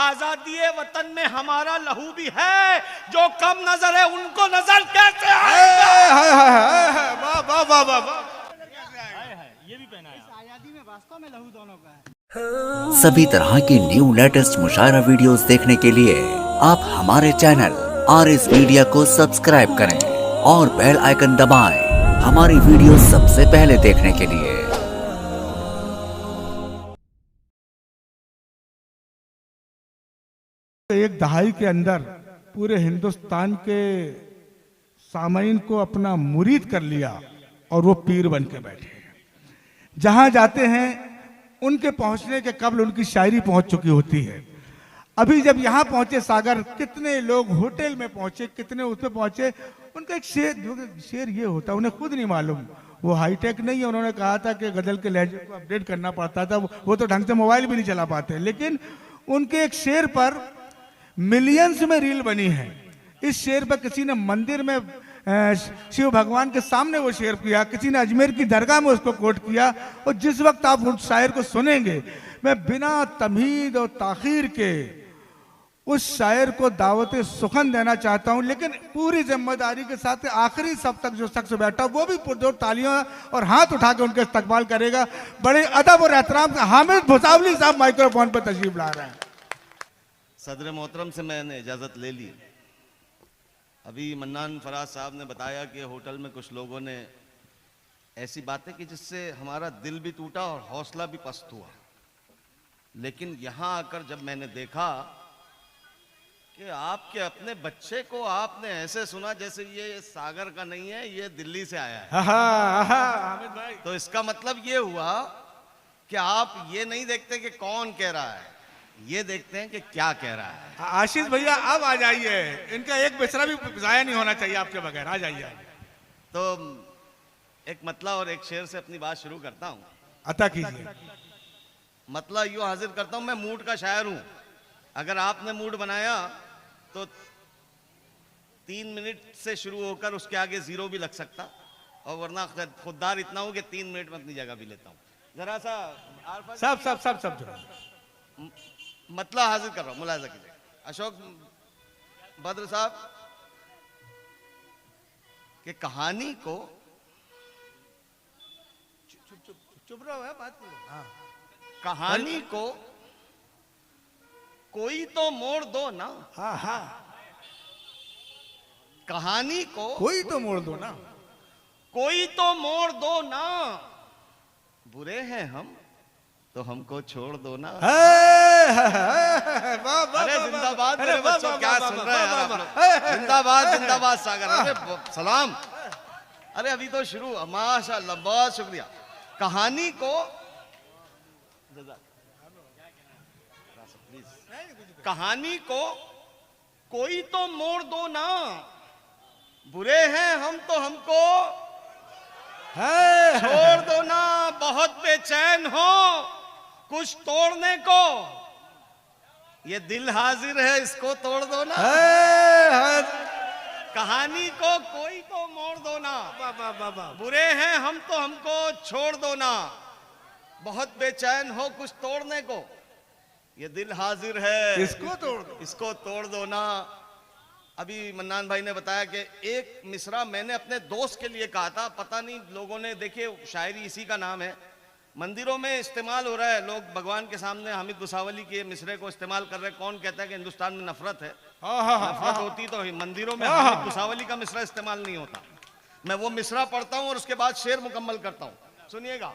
आजादी वतन में हमारा लहू भी है, जो कम नजर है उनको नजर कैसे आएगा? वाह वाह वाह वाह वाह। ये भी पहना है। इस आजादी में वास्तव में लहू दोनों का है। सभी तरह की न्यू लेटेस्ट मुशायरा वीडियोस देखने के लिए आप हमारे चैनल RS मीडिया को सब्सक्राइब करें और बेल आइकन दबाएं हमारी वीडियो सबसे पहले देखने के लिए। एक दहाई के अंदर पूरे हिंदुस्तान के सामाइन को अपना मुरीद कर लिया और वो पीर बन के बैठे। जहां जाते हैं उनके पहुंचने के कबल उनकी शायरी पहुंच चुकी होती है। अभी जब यहाँ पहुंचे सागर, कितने लोग होटल में पहुंचे, कितने उस पे पहुंचे। उनका एक शेर ये होता, उन्हें खुद नहीं मालूम, वो हाईटेक नहीं है। उन्होंने कहा था कि गजल के लहजे को अपडेट करना पड़ता था, वो तो ढंग से मोबाइल भी नहीं चला पाते। लेकिन उनके एक शेर पर मिलियंस में रील बनी है। इस शेर पर किसी ने मंदिर में शिव भगवान के सामने वो शेर किया, किसी ने अजमेर की दरगाह में उसको कोट किया। और जिस वक्त आप उस शायर को सुनेंगे, मैं बिना तमहीद और ताखीर के उस शायर को दावत सुखन देना चाहता हूं, लेकिन पूरी जिम्मेदारी के साथ आखिरी सब तक जो शख्स बैठा वो भी पुरजोर तालियां और हाथ उठा के उनके इस्तकबाल करेगा। बड़े अदब और एहतराम से हामिद भुसावली साहब माइक्रोफोन पर तशरीफ ला रहे हैं। सदर मोहतरम से मैंने इजाज़त ले ली। अभी मन्नान फराज साहब ने बताया कि होटल में कुछ लोगों ने ऐसी बातें की जिससे हमारा दिल भी टूटा और हौसला भी पस्त हुआ। लेकिन यहाँ आकर जब मैंने देखा कि आपके अपने बच्चे को आपने ऐसे सुना जैसे ये सागर का नहीं है, ये दिल्ली से आया है, हामिद भाई, तो इसका मतलब ये हुआ कि आप ये नहीं देखते कि कौन कह रहा है, ये देखते हैं कि क्या कह रहा है। आशीष भैया अब आ जाइए, इनका एक मिसरा भी जाया नहीं होना चाहिए आपके बगैर। आ जाइए। तो एक मतला और एक शेर से अपनी बात शुरू करता हूँ। अता कीजिए। मतला यूं हाजिर करता हूँ, मैं मूड का शायर हूँ। अगर आपने मूड बनाया तो 3 मिनट से शुरू होकर उसके आगे 0 भी लग सकता, और वरना खुददार इतना हूं कि 3 मिनट में अपनी जगह भी लेता हूँ। जरा सा सब मतला हाजिर कर रहा हूँ, मुलाजा कीजिए। अशोक बद्र साहब के कहानी को चुप रहो है बात करो। हाँ। कहानी को कोई तो मोड़ दो ना। हाँ हाँ, कहानी को कोई तो मोड़ दो ना, कोई तो मोड़ दो ना, बुरे हैं हम तो हमको छोड़ दो ना। अरे जिंदाबाद मेरे बच्चों, क्या सुन रहे हैं आप लोग? जिंदाबाद जिंदाबाद सागर। अरे सलाम। अरे अभी तो शुरू, माशाअल्लाह, बहुत शुक्रिया। कहानी को कहानी को कोई तो मोड़ दो ना, बुरे हैं हम तो हमको छोड़ दो ना। बहुत बेचैन हो कुछ तोड़ने को, ये दिल हाजिर है इसको तोड़ दो ना। कहानी को कोई तो मोड़ दो ना, बुरे हैं हम तो हमको छोड़ दो ना। बहुत बेचैन हो कुछ तोड़ने को, ये दिल हाजिर है इसको तोड़ दो, इसको तोड़ दो ना। अभी मन्नान भाई ने बताया कि एक मिसरा मैंने अपने दोस्त के लिए कहा था, पता नहीं लोगों ने, देखिए शायरी इसी का नाम है, मंदिरों में इस्तेमाल हो रहा है। लोग भगवान के सामने हामिद भुसावली के मिसरे को इस्तेमाल कर रहे हैं। कौन कहता है कि हिंदुस्तान में नफरत है? नफरत होती तो मंदिरों में हामिद भुसावली का मिसरा इस्तेमाल नहीं होता। मैं वो मिसरा पढ़ता हूं और उसके बाद शेर मुकम्मल करता हूं। सुनिएगा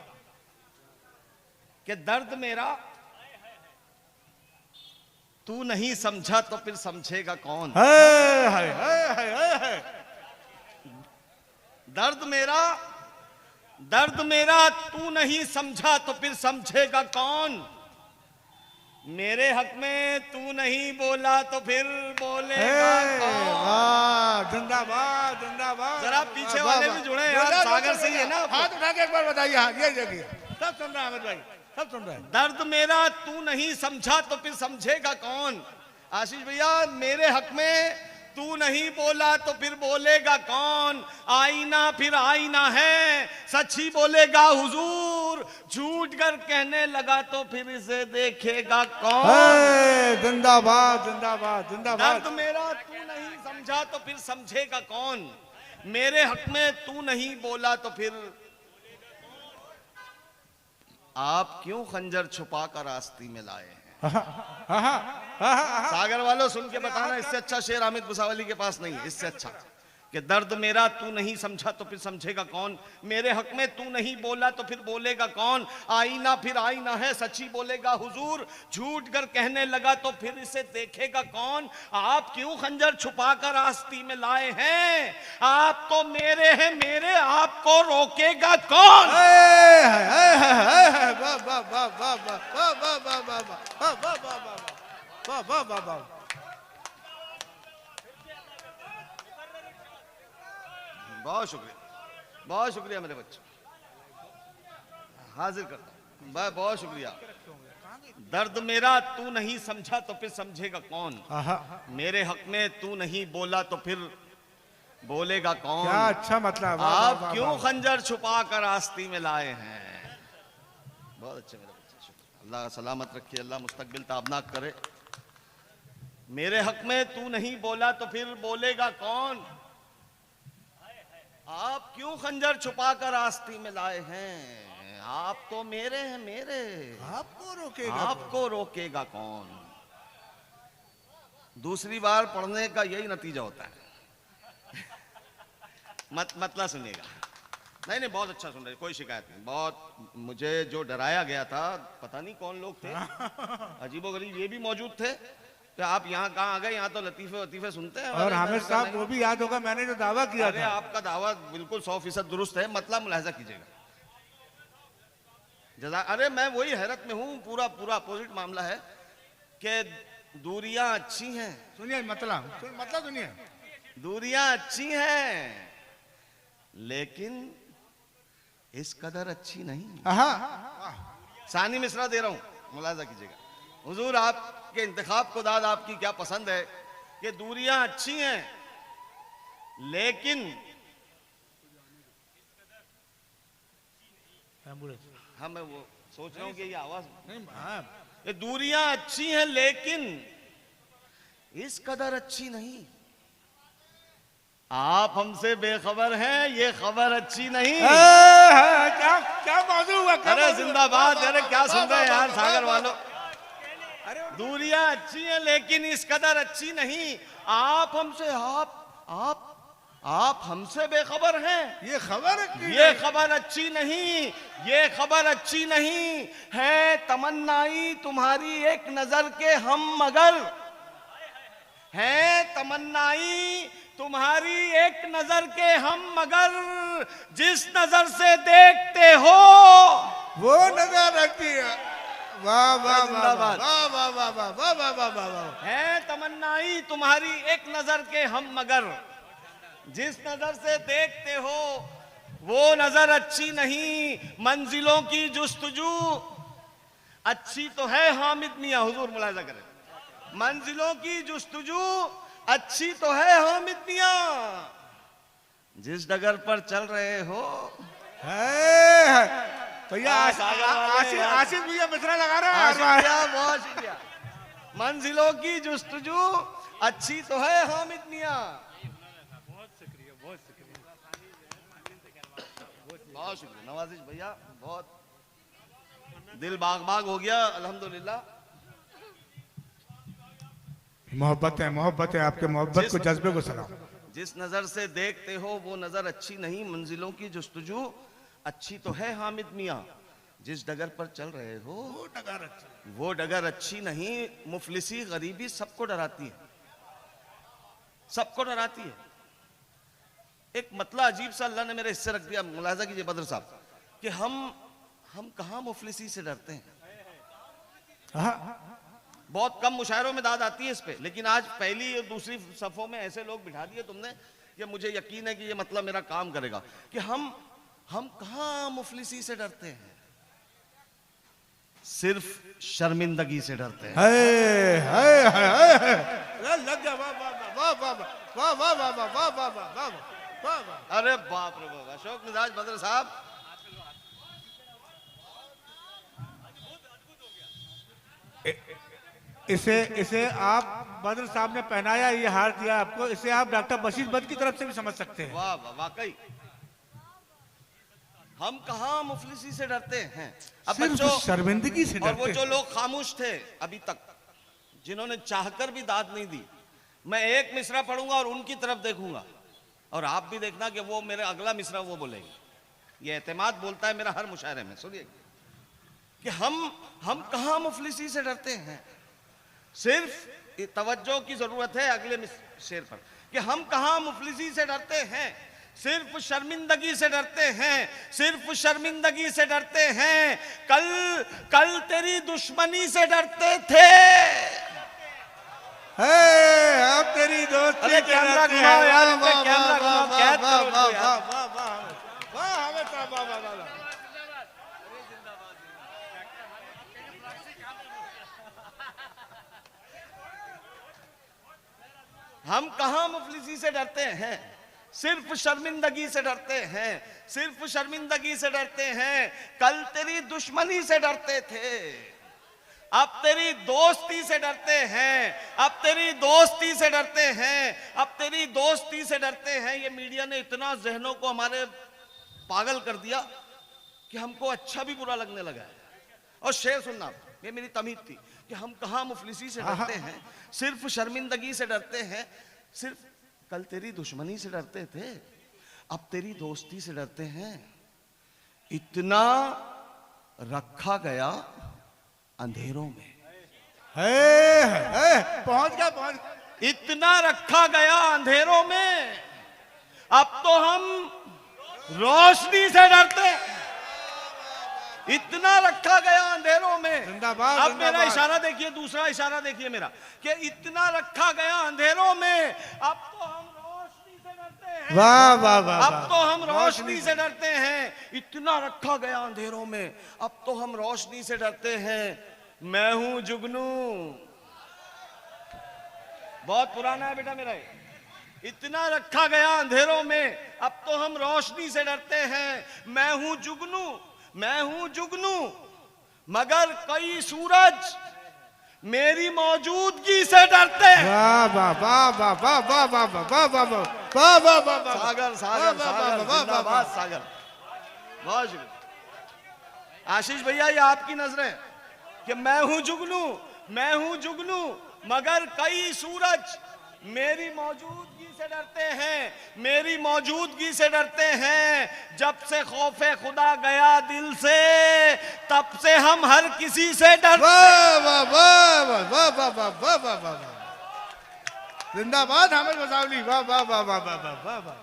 कि दर्द मेरा तू नहीं समझा तो फिर समझेगा कौन। दर्द मेरा तू नहीं समझा तो फिर समझेगा कौन। मेरे हक में तू नहीं बोला तो फिर बोलेगा कौन। जिंदाबाद जिंदाबाद। जरा पीछे वाले भी जुड़े यार, सागर से ही है ना। हाथ उठा के एक बार बताइए। हाँ, ये देखिए, सब सुन रहे हैं अहमद भाई, सब सुन रहे हैं। दर्द मेरा तू नहीं समझा तो फिर समझेगा कौन। आशीष भैया, मेरे हक में तू नहीं बोला तो फिर बोलेगा कौन, आईना फिर आईना है, सच ही बोलेगा हुजूर, झूठ कर कहने लगा तो फिर इसे देखेगा कौन। जिंदाबाद जिंदाबाद जिंदाबाद। दर्द मेरा तू नहीं समझा तो फिर समझेगा कौन, मेरे हक में तू नहीं बोला तो फिर। आप क्यों खंजर छुपा कर आस्ती में लाए हैं? सागर वालों सुन के बताना, इससे अच्छा शेर हामिद भुसावली के पास नहीं है, इससे अच्छा कि दर्द मेरा तू नहीं समझा तो फिर समझेगा कौन, मेरे हक में तू नहीं बोला तो फिर बोलेगा कौन, आईना फिर आईना है, सच ही बोलेगा हुजूर, झूठ कर कहने लगा तो फिर इसे देखेगा कौन। आप क्यों खंजर छुपा कर आस्ती में लाए हैं? आप तो मेरे हैं मेरे, आपको रोकेगा कौन। बहुत शुक्रिया मेरे बच्चे, हाजिर करता हूं, बहुत शुक्रिया। दर्द मेरा तू नहीं समझा तो फिर समझेगा कौन, मेरे हक में तू नहीं बोला तो फिर बोलेगा कौन। क्या अच्छा मतलब। आप क्यों खंजर छुपा कर आस्ती में लाए हैं? बहुत अच्छे मेरे बच्चे, शुक्रिया। अल्लाह सलामत रखिए, अल्लाह मुस्तकबिल ताबनाक करे। मेरे हक में तू नहीं बोला तो फिर बोलेगा कौन, आप क्यों खंजर छुपा कर आस्ती में लाए हैं? आप तो मेरे हैं मेरे, आपको रोकेगा कौन। दूसरी बार पढ़ने का यही नतीजा होता है। मतलब सुनिएगा, नहीं बहुत अच्छा सुन रहे, कोई शिकायत नहीं। बहुत मुझे जो डराया गया था, पता नहीं कौन लोग थे, अजीबोगरीब ये भी मौजूद थे कि आप यहाँ कहाँ आ गए, यहाँ तो लतीफे वतीफे सुनते हैं। और हामिद साहब वो भी याद होगा, मैंने जो दावा किया था। आपका दावा बिल्कुल 100% दुरुस्त है, मतलब मुलाहिजा कीजिएगा। अरे मैं वही हैरत में हूँ, पूरा अपोजिट मामला है कि दूरियां अच्छी हैं। सुनिए मतलब सुनिए, दूरियां अच्छी हैं लेकिन इस कदर अच्छी नहीं। सानी मिसरा दे रहा हूं, मुलाहिजा कीजिएगा। हुजूर आपके इंतखाब को दाद आपकी क्या पसंद है कि दूरियां अच्छी हैं लेकिन हाँ मैं वो सोच रहा हूं कि ये आवाज ये दूरियां अच्छी हैं लेकिन इस कदर अच्छी नहीं। आप हमसे बेखबर हैं, ये खबर अच्छी नहीं। क्या मौजूद हुआ? अरे जिंदाबाद। अरे क्या सुन रहे हैं यार सागर वालों। दूरियां अच्छी हैं लेकिन इस कदर अच्छी नहीं। आप हमसे आप हमसे बेखबर हैं, ये खबर अच्छी नहीं, ये खबर अच्छी नहीं है। तमन्नाई तुम्हारी एक नजर के हम मगर है, तमन्नाई तुम्हारी एक नजर के हम मगर, जिस नजर से देखते हो वो नजर रखती है। वाह वाह वाह वाह वाह वाह वाह वाह वाह वाह वाह। है तमन्नाई तुम्हारी एक नजर के हम मगर, जिस नजर से देखते हो वो नजर अच्छी नहीं। मंजिलों की जुस्तजू अच्छी तो है हामिद मियां, हुजूर मुलाहिजा करें। मंजिलों की जुस्तजू अच्छी तो है हामिद मियां, जिस डगर पर चल रहे हो। भैया आशीष भैया मिश्रा लगा रहा है। बहुत शुक्रिया। मंजिलों की जुस्तजू अच्छी तो है हामिद मियां। बहुत शुक्रिया नवाजिश भैया, बहुत दिल बाग बाग हो गया अल्हम्दुलिल्लाह। मोहब्बत है आपके मोहब्बत को, जज्बे को सलाम। जिस नजर से देखते हो वो नजर अच्छी नहीं। मंजिलों की जुस्तजू अच्छी तो है हामिद मियां, जिस डगर पर चल रहे हो वो डगर अच्छी नहीं। मुफलिसी गरीबी सबको डराती है, सबको डराती है। एक मतलब अजीब सा अल्लाह ने मेरे हिस्से रख दिया। मुलाहिजा कीजिए बदर साहब कि हम कहां मुफलिसी से डरते हैं। बहुत कम मुशायरों में दाद आती है इस पे, लेकिन आज पहली और दूसरी सफों में ऐसे लोग बिठा दिए तुमने कि मुझे यकीन है कि ये मतलब मेरा काम करेगा कि हम कहां मुफलिसी से डरते हैं, सिर्फ शर्मिंदगी से डरते हैं। लग गया। वाह वाह वाह वाह वाह वाह वाह वाह वाह वाह वाह वाह वाह वाह वाह। अरे बाप रे बाप, अशोक मिजाज बदर साहब। इसे आप बद्र साहब ने पहनाया, ये हार दिया आपको, इसे आप डॉक्टर बशीर बद की तरफ से भी समझ सकते हैं। वाह वाह, वाकई हम कहाँ मुफलिसी से डरते हैं। अब सिर्फ बच्चों, शर्मिंदगी से और वो डरते जो हैं। लोग खामोश थे अभी तक, जिन्होंने चाहकर भी दाद नहीं दी, मैं एक मिसरा पढ़ूंगा और उनकी तरफ देखूंगा, और आप भी देखना कि वो मेरे अगला मिसरा वो बोलेंगे। ये एतमाद बोलता है मेरा हर मुशायरे में। सुनिए कि हम कहाँ मुफलिसी से डरते हैं। सिर्फ तवज्जो की जरूरत है अगले शेर पर, कि हम कहाँ मुफलिसी से डरते हैं, सिर्फ शर्मिंदगी से डरते हैं, सिर्फ शर्मिंदगी से डरते हैं। कल तेरी दुश्मनी से डरते थे। अब तेरी दोस्ती अरे कैमरा घुमाओ यार, इनका कैमरा घुमाओ, कैद करो इनको यार। हम कहाँ मुफलिसी से डरते हैं, सिर्फ शर्मिंदगी से डरते हैं, सिर्फ शर्मिंदगी से डरते हैं। कल तेरी दुश्मनी से डरते थे, अब तेरी दोस्ती से डरते हैं, अब तेरी दोस्ती से डरते हैं, अब तेरी दोस्ती से डरते हैं। ये मीडिया ने इतना जहनों को हमारे पागल कर दिया कि हमको अच्छा भी बुरा लगने लगा है। और शेर सुनना, ये मेरी तमीज थी कि हम कहाँ मुफलिसी से डरते हैं, सिर्फ शर्मिंदगी से डरते हैं, सिर्फ कल तेरी दुश्मनी से डरते थे, अब तेरी दोस्ती से डरते हैं। इतना रखा गया अंधेरों में, पहुंच गया। इतना रखा गया अंधेरों में, अब तो हम रोशनी से डरते हैं। इतना रखा गया अंधेरों में। जिंदाबाद, अब मेरा जिंदाबाद। इशारा देखिए, दूसरा इशारा देखिए मेरा, कि इतना रखा गया अंधेरों में, अब तो हम रोशनी से डरते हैं। वाह वाह वाह। अब तो हम रोशनी से डरते हैं। इतना रखा गया अंधेरों में, अब तो हम रोशनी से डरते हैं। मैं हूं जुगनू, बहुत पुराना है बेटा मेरा ये। इतना रखा गया अंधेरों में, अब तो हम रोशनी से डरते हैं। मैं हूं जुगनू, मैं हूं जुगनू, मगर कई सूरज मेरी मौजूदगी से डरते हैं। वाह वाह वाह वाह वाह वाह वाह वाह वाह वाह वाह वाह वाह वाह। सागर सागर सागर जिंदाबाद सागर। बहुत शुक्रिया आशीष भैया, ये आपकी नजरें कि मैं हूं जुगनू, मैं हूं जुगनू, मगर कई सूरज मेरी मौजूदगी से डरते हैं, मेरी मौजूदगी से डरते हैं। जब से खौफे खुदा गया दिल से, तब से हम हर किसी से डरते। वाह वाह वाह वाह वाह वाह वाह वाह वाह वाह। जिंदाबाद हामिद मसावली। वाह वाह वाह वाह वाह वाह वाह वाह।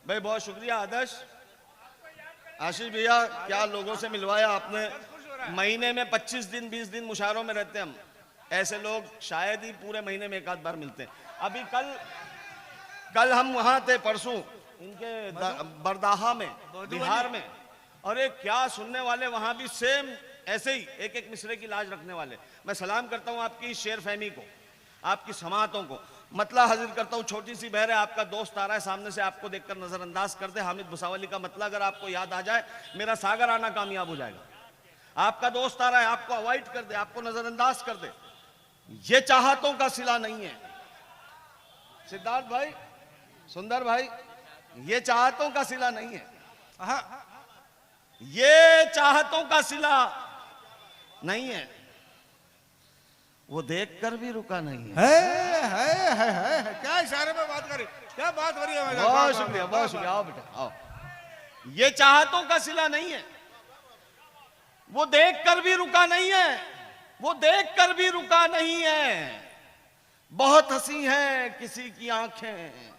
भाई बहुत शुक्रिया आदर्श। आशीष भैया, क्या लोगों से मिलवाया आपने। महीने में 25 दिन 20 दिन मुशायरों में रहते हैं हम। ऐसे लोग शायद ही पूरे महीने में एक आध बार मिलते हैं। अभी कल हम वहां थे, परसों इनके बरदाहा में, बिहार में। अरे क्या सुनने वाले वहां भी सेम ऐसे ही एक एक मिसरे की लाज रखने वाले। मैं सलाम करता हूं आपकी शेर फहमी को, आपकी समातों को। मतला हाजिर करता हूं, छोटी सी बहर है, आपका दोस्त आ रहा है सामने से, आपको देखकर नजरअंदाज कर दे। हामिद भुसावली का मतला अगर आपको याद आ जाए, मेरा सागर आना कामयाब हो जाएगा। आपका दोस्त आ रहा है, आपको अवॉइड कर दे, आपको नजरअंदाज कर दे, ये चाहतों का सिला नहीं है। सिद्धार्थ भाई, सुंदर भाई, ये चाहतों का सिला नहीं है, ये चाहतों का सिला नहीं है। वो देखकर भी रुका नहीं है। क्या इशारे में बात करें, क्या बात हो रही है। बहुत शुक्रिया, बहुत शुक्रिया। आओ बेटा आओ। ये चाहतों का सिला नहीं है, वो देखकर भी रुका नहीं है, वो देखकर भी रुका नहीं है। बहुत हंसी है किसी की आंखें।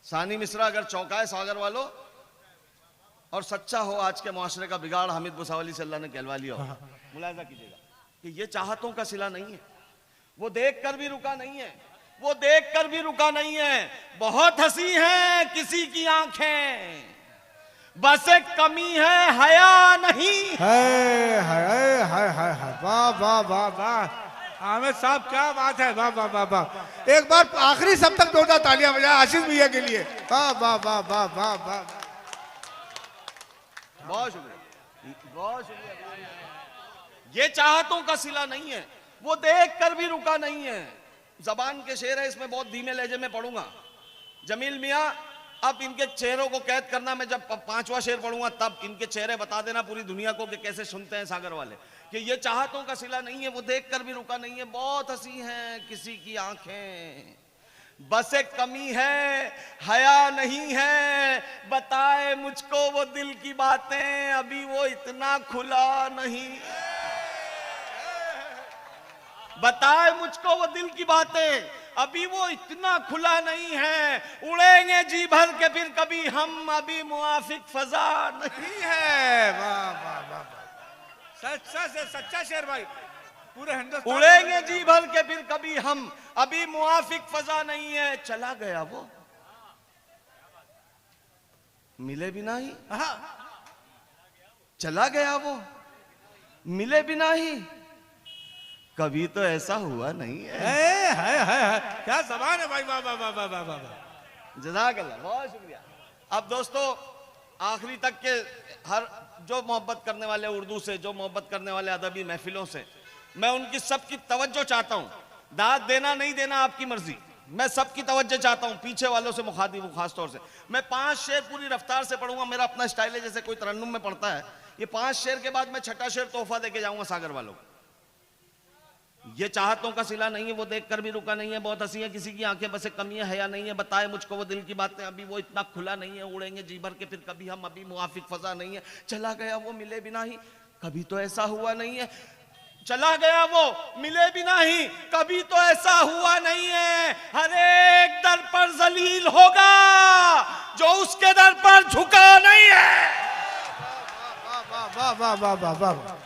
सानी मिश्रा अगर चौंकाए सागर वालों और सच्चा हो आज के मुआशरे का बिगाड़ हामिद भुसावली से अल्लाह ने कहलवा लिया हो, मुलाहिजा कीजिएगा कि ये चाहतों का सिला नहीं है। वो देखकर भी रुका नहीं है, वो देखकर भी रुका नहीं है। बहुत हंसी है किसी की आंखें, बस एक कमी है हया नहीं। है हाय हाय, वाह वाह वाह वाह, आमिर साहब क्या बात है, वाह वाह वाह वाह। एक बार आखिरी सब तक जोरदार तालियां बजाएं आशीष भैया के लिए, वाह वाह वाह वाह वाह वाह। बहुत शुक्रिया, बहुत शुक्रिया। ये चाहतों का सिला नहीं है, वो देख कर भी रुका नहीं है। जबान के शेर है, इसमें बहुत धीमे लहजे में पढ़ूंगा। जमील मियां, अब इनके चेहरों को कैद करना, मैं जब पांचवा शेर पढ़ूंगा तब इनके चेहरे बता देना पूरी दुनिया को कि कैसे सुनते हैं सागर वाले, कि ये चाहतों का सिला नहीं है, वो देख कर भी रुका नहीं है। बहुत हंसी है किसी की आंखें, बस एक कमी है, हया नहीं है, बताए मुझको वो दिल की बातें, अभी वो इतना खुला नहीं। बताए मुझको वो दिल की बातें, अभी वो इतना खुला नहीं है। उड़ेंगे जी भर के फिर कभी हम, अभी मुआफिक फजा नहीं है। वाह वाह वाह, सच्चा से सच्चा शेर भाई, पूरे हिंदुस्तान। उड़ेंगे जी भर के फिर कभी हम, अभी मुआफिक फजा नहीं है। चला गया वो, मिले भी नहीं। चला गया वो, मिले भी नहीं। कभी तो ऐसा हुआ नहीं है। है, क्या जबान है भाई, वाह वाह वाह वाह वाह वाह। जज़ाकल्लाह, बहुत शुक्रिया। अब दोस्तों, आखिरी तक के हर जो मोहब्बत करने वाले उर्दू से, जो मोहब्बत करने वाले अदबी महफिलों से, मैं उनकी सबकी तवज्जो चाहता हूँ। दाद देना नहीं देना आपकी मर्जी, मैं सबकी तवज्जो चाहता हूँ। पीछे वालों से मुखातिब हूँ खास तौर से। मैं 5 शेर पूरी रफ्तार से पढ़ूंगा, मेरा अपना स्टाइल है, जैसे कोई तरन्नुम में पढ़ता है। ये 5 शेर के बाद मैं 6ठा शेर तोहफा देके जाऊंगा सागर वालों को। ये चाहतों का सिला नहीं है, वो देखकर भी रुका नहीं है। बहुत हंसी है किसी की आंखें, बस एक कमी है, हया नहीं है। बताए मुझको वो दिल की बातें, अभी वो इतना खुला नहीं है। उड़ेंगे जी भर के फिर कभी हम, अभी मुआफिक फजा नहीं है। चला गया वो, मिले भी नहीं, कभी तो ऐसा हुआ नहीं है। चला गया वो, मिले भी नहीं, कभी तो ऐसा हुआ नहीं है। हर एक दर पर जलील होगा जो उसके दर पर झुका नहीं है। वाह वाह वाह वाह वाह वाह।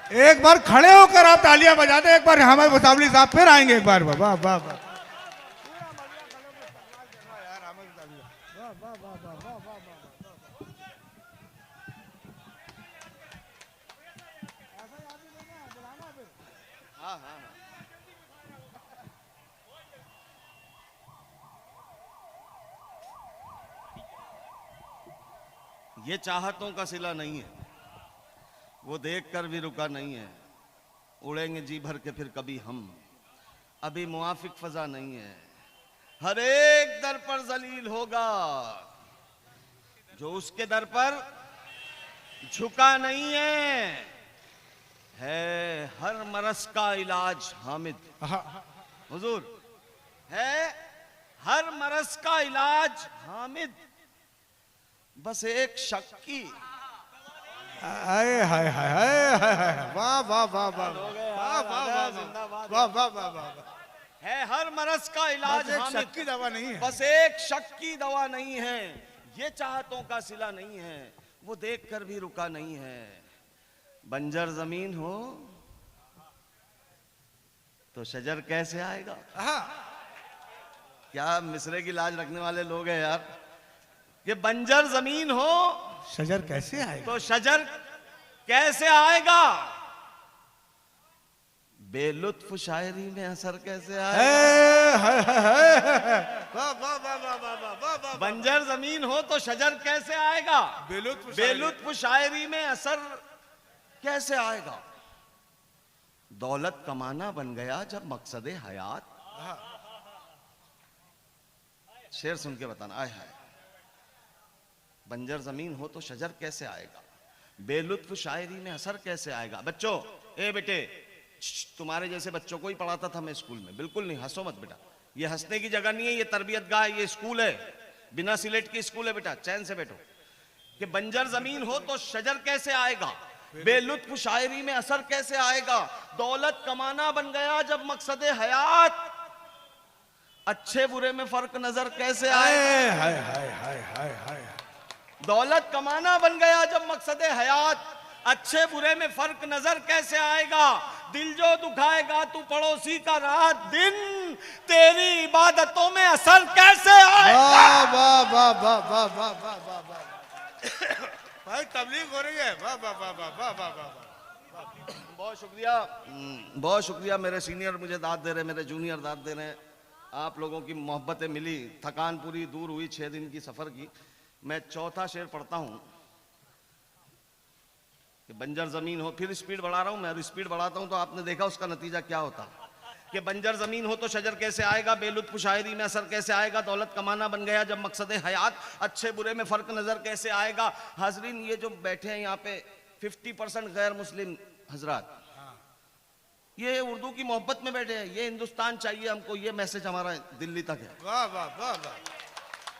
एक बार खड़े होकर आप तालियां बजा दें। एक बार हमारे मुताबिक साहब फिर आएंगे एक बार। वाह वाह वाह वाह। ये चाहतों का सिला नहीं है, वो देख कर भी रुका नहीं है। उड़ेंगे जी भर के फिर कभी हम, अभी मुआफिक फजा नहीं है। हर एक दर पर जलील होगा जो उसके दर पर झुका नहीं है हर मरस का इलाज हामिद। हुजूर, है हर मरस का इलाज हामिद, बस एक शक की। हाय हाय हाय हाय हाय, वाह वाह वाह वाह वाह वाह वाह वाह वाह वाह। है हर मरज का इलाज एक हामिद, शक की दवा नहीं है, बस एक शक की दवा नहीं है। ये चाहतों का सिला नहीं है, वो देख कर भी रुका नहीं है। बंजर जमीन हो तो शजर कैसे आएगा। क्या मिसरे की लाज रखने वाले लोग हैं यार। ये बंजर जमीन हो शजर कैसे आएगा, तो शजर कैसे आएगा। बेलुत्फ शायरी में असर कैसे आएगा। बंजर जमीन हो तो शजर कैसे आएगा। बेलुत्फ शायरी में असर कैसे आएगा। दौलत कमाना बन गया जब मकसद हयात। शेर सुन के बताना। आय हाय, बंजर जमीन हो तो शजर कैसे आएगा, बेलुत्फ शायरी में असर कैसे आएगा। बच्चों, ए बेटे, तुम्हारे जैसे बच्चों को ही पढ़ाता था मैं स्कूल में। बिल्कुल नहीं, हंसो मत बेटा, ये हंसने की जगह नहीं है, ये तरबियत गाह, ये स्कूल है, बिना सिलेट की स्कूल है बेटा, चैन से बैठो। कि बंजर जमीन हो तो शजर कैसे आएगा, बेलुत्फ शायरी में असर कैसे आएगा। दौलत कमाना बन गया जब मकसद हयात, अच्छे बुरे में फर्क नजर कैसे आएगा। दौलत कमाना बन गया जब मकसद हयात, अच्छे बुरे में फर्क नजर कैसे आएगा। दिल जो दुखाएगा तू पड़ोसी का रात दिन, तेरी इबादतों में असर कैसे आएगा। भाई तबलीग हो रही है, वाह वाह वाह वाह वाह वाह वाह। बहुत शुक्रिया, बहुत शुक्रिया। मेरे सीनियर मुझे दाद दे रहे, मेरे जूनियर दाद दे रहे हैं। आप लोगों की मोहब्बतें मिली, थकान पूरी दूर हुई 6 दिन की सफर की। मैं चौथा शेर पढ़ता हूं कि बंजर जमीन हो, फिर स्पीड बढ़ा रहा हूं मैं, और स्पीड बढ़ाता हूं तो आपने देखा उसका नतीजा क्या होता कि बंजर जमीन हो तो शजर कैसे आएगा, बेलुत्फ शायरी में असर कैसे आएगा, दौलत कमाना बन गया जब मकसद हयात, अच्छे बुरे में फर्क नजर कैसे आएगा। हाजरीन, ये जो बैठे हैं यहाँ पे 50% गैर मुस्लिम हजरात, ये उर्दू की मोहब्बत में बैठे हैं। ये हिंदुस्तान चाहिए हमको, ये मैसेज हमारा दिल्ली तक है। वाह वाह वाह वाह।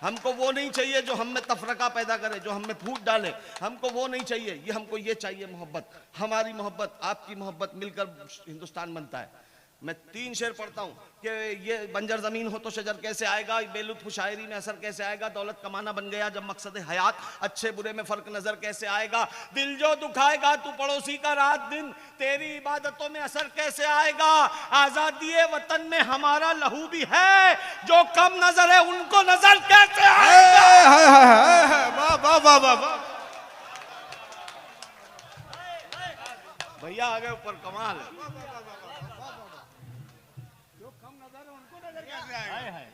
हमको वो नहीं चाहिए जो हम में तफरका पैदा करे, जो हम में फूट डाले, हमको वो नहीं चाहिए। ये हमको ये चाहिए मोहब्बत, हमारी मोहब्बत, आपकी मोहब्बत मिलकर हिंदुस्तान बनता है। मैं 3 शेर पढ़ता हूँ कि ये बंजर जमीन हो तो शजर कैसे आएगा, बेलुत्फ शायरी में असर कैसे आएगा, दौलत कमाना बन गया जब मकसद हयात, अच्छे बुरे में फर्क नजर कैसे आएगा, दिल जो दुखाएगा तू पड़ोसी का रात दिन, तेरी इबादतों में असर कैसे आएगा, आजादी वतन में हमारा लहू भी है, जो कम नजर है उनको नजर कैसे आएगा। वाह वाह वाह वाह वाह। भैया आगे ऊपर कमाल है।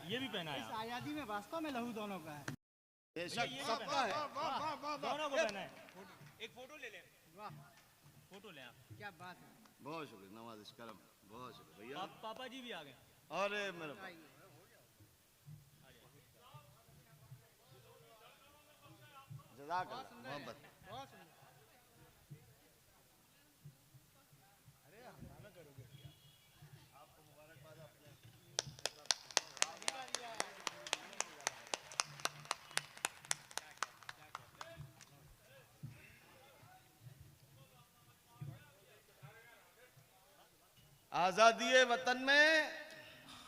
ये भी पहना है। इस आजादी में वास्तव में लहू दोनों का है। बेशक सबका है। दोनों को पहना है। एक फोटो ले लें। वाह, फोटो ले आप। क्या बात है। बहुत शुक्रिया, नवाजिश करम, बहुत शुक्रिया भैया। पापा जी भी आ गए। अरे मेरे जज़ाकल्लाह, मोहब्बत। आजादी वतन में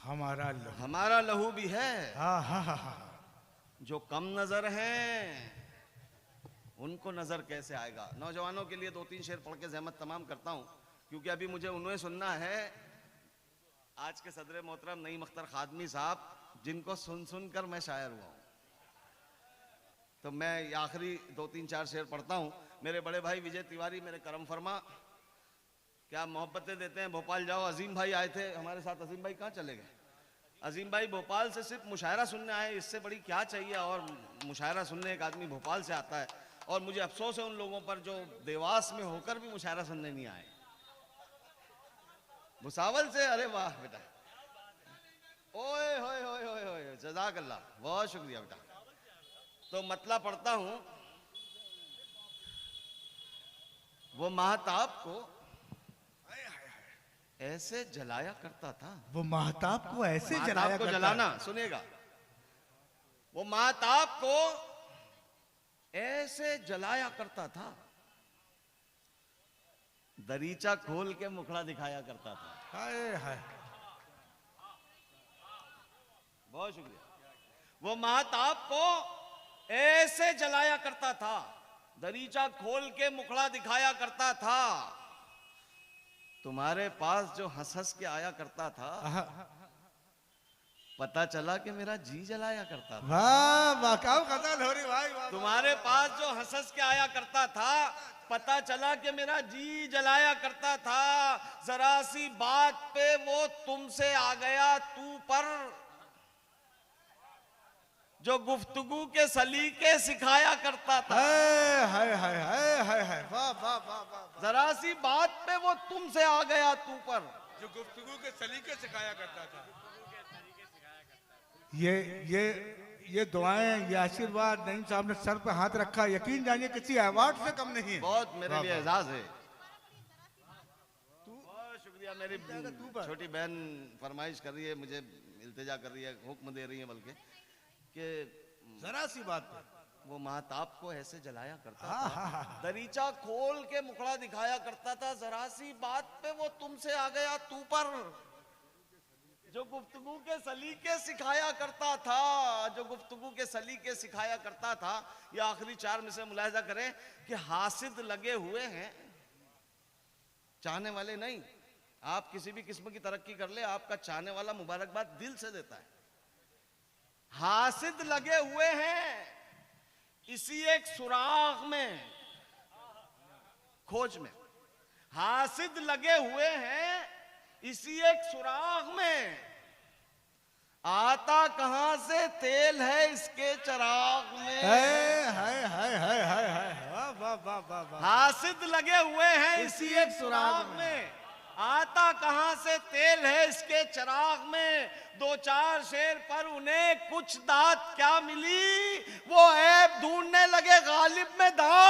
हमारा लहू भी है। हाँ हाँ हाँ हाँ। जो कम नजर हैं उनको नजर कैसे आएगा। नौजवानों के लिए 2-3 शेर पढ़ के जहमत तमाम करता हूं, क्योंकि अभी मुझे उन्हें सुनना है, आज के सदर मोहतरम नईम अख्तर खादमी साहब, जिनको सुन सुन कर मैं शायर हुआ हूं। तो मैं आखिरी 2-3-4 शेर पढ़ता हूं। मेरे बड़े भाई विजय तिवारी मेरे करम फरमा, क्या मोहब्बतें देते हैं। भोपाल जाओ, अजीम भाई आए थे हमारे साथ। अजीम भाई कहाँ चले गए? अजीम भाई भोपाल से सिर्फ मुशायरा सुनने आए, इससे बड़ी क्या चाहिए। और मुशायरा सुनने एक आदमी भोपाल से आता है, और मुझे अफसोस है उन लोगों पर जो देवास में होकर भी मुशायरा सुनने नहीं आए। भुसावल से, अरे वाह बेटा, ओए होए होए होए होए, जज़ाकल्लाह, बहुत शुक्रिया बेटा। तो मतला पढ़ता हूं। वो महताब को ऐसे जलाया करता था। वो महताब को ऐसे महताब जलाया को करता जलाना, सुनिएगा। वो महताब को ऐसे जलाया करता था, दरीचा खोल के मुखड़ा दिखाया करता था। हाय हाय। बहुत शुक्रिया। वो महताब को ऐसे जलाया करता था, दरीचा खोल के मुखड़ा दिखाया करता था, तुम्हारे पास जो हंस हंस के आया करता था, पता चला कि मेरा जी जलाया करता था। वाह वाह, क्या कतल हो रही भाई, वाह। तुम्हारे पास जो हंस हंस के आया करता था, पता चला कि मेरा जी जलाया करता था, जरा सी बात पे वो तुमसे आ गया तू पर, जो गुफ्तगू के सलीके सिखाया करता था। हाय हाय हाय हाय हाय, वाह वाह वाह वाह। जरा सी बात पे वो तुमसे आ गया तू पर, जो गुफ्तगू के सलीके सिखाया करता था। ये दुआएं, ये आशीर्वाद नईम साहब ने सर पे हाथ रखा, यकीन जानिए किसी अवार्ड से कम नहीं है। बहुत मेरे लिए एजाज है। बहुत शुक्रिया। मेरी छोटी बहन फरमाइश कर रही है, मुझे इल्तिजा कर रही है, हुक्म दे रही है बल्कि, कि जरा सी बात पे वो महताब को ऐसे जलाया करता था, दरीचा खोल के मुखड़ा दिखाया करता था, जरा सी बात पे वो तुमसे आ गया तू पर, जो गुफ्तगू के सलीके सिखाया करता था, जो गुफ्तगू के सलीके सिखाया करता था। ये आखिरी 4 में से मुलाहिजा करें कि हासिद लगे हुए हैं, चाहने वाले नहीं। आप किसी भी किस्म की तरक्की कर ले, आपका चाहने वाला मुबारकबाद दिल से देता है। हासिद लगे हुए हैं, इसी एक सुराग में, खोज में। हासिद लगे हुए हैं इसी एक सुराग में, आता कहां से तेल है इसके चिराग में। हासिद लगे हुए हैं इसी एक सुराग में, आता कहां से तेल है इसके चिराग में। दो चार शेर पर उन्हें कुछ दात क्या मिली, वो ऐब ढूंढने लगे गालिब में दात